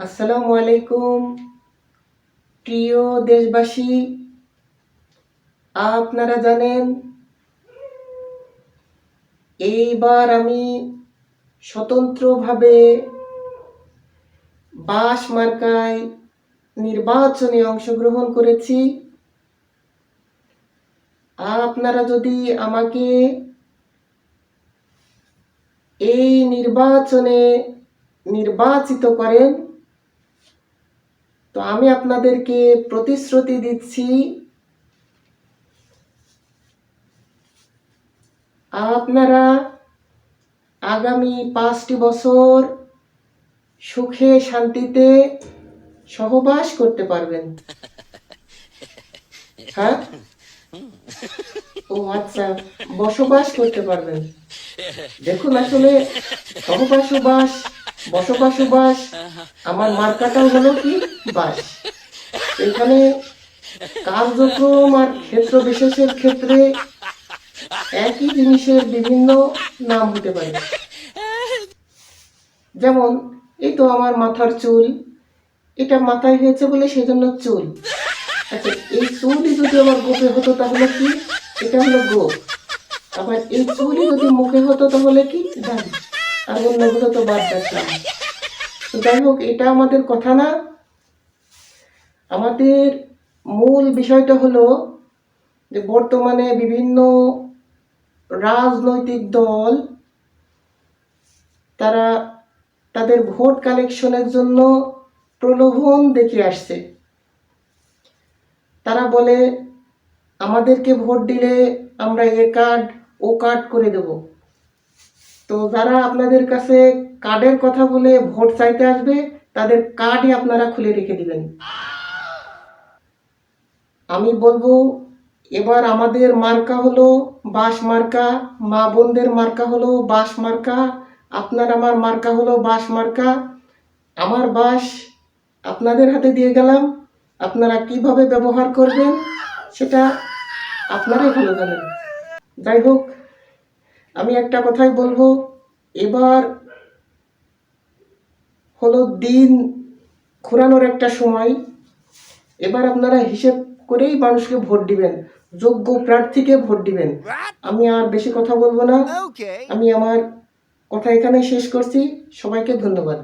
আসসালামু আলাইকুম প্রিয় দেশবাসী। আপনারা জানেন এইবার আমি স্বতন্ত্রভাবে বাস মার্কায় নির্বাচনে অংশগ্রহণ করেছি। আপনারা যদি আমাকে এই নির্বাচনে নির্বাচিত করেন তো আমি আপনাদেরকে প্রতিশ্রুতি দিচ্ছি, আপনারা আগামী 5টি বছর সুখে শান্তিতে সহবাস করতে পারবেন। হ্যাঁ, ও আচ্ছা, বসবাস করতে পারবেন। দেখুন, আসলে সহবাস বসবাস আমার মার্কাটাও হলো কি বাস। এখানে কার্যক্রম আর ক্ষেত্র বিশেষের ক্ষেত্রে একই জিনিসের বিভিন্ন নাম হতে পারে। যেমন এই তো আমার মাথার চুল, এটা মাথায় হয়েছে বলে সেজন্য চুল। আচ্ছা, এই চুলই যদি আমার গোপে হতো তাহলে কি, এটা হলো গোপ। আবার এই চুলই যদি মুখে হতো তাহলে কি, দাড়ি। আর অন্যগুলো তো বাদ রাখলাম। যাই হোক, এটা আমাদের কথা না। আমাদের মূল বিষয়টা হলো যে বর্তমানে বিভিন্ন রাজনৈতিক দল তারা তাদের ভোট কালেকশনের জন্য প্রলোভন দেখিয়ে আসছে। তারা বলে আমাদেরকে ভোট দিলে আমরা এ কার্ড ও কার্ড করে দেব। তো যারা আপনাদের কাছে কার্ডের কথা বলে ভোট চাইতে আসবে তাদের কার্ডই আপনারা খুলে রেখে দিবেন। আমি বলবো এবার আমাদের মার্কা হলো বাস মার্কা, মা বোনদের মার্কা হলো বাস মার্কা, আপনার আমার মার্কা হলো বাস মার্কা। আমার বাস আপনাদের হাতে দিয়ে গেলাম, আপনারা কিভাবে ব্যবহার করবেন সেটা আপনারাই ভালো জানেন। যাই হোক, আমি একটা কথাই বলবো, এবার হলো দিন ঘোরানোর একটা সময়। এবার আপনারা হিসেব করেই মানুষকে ভোট দিবেন, যোগ্য প্রার্থীকে ভোট দিবেন। আমি আর বেশি কথা বলবো না, আমি আমার কথা এখানে শেষ করছি। সবাইকে ধন্যবাদ।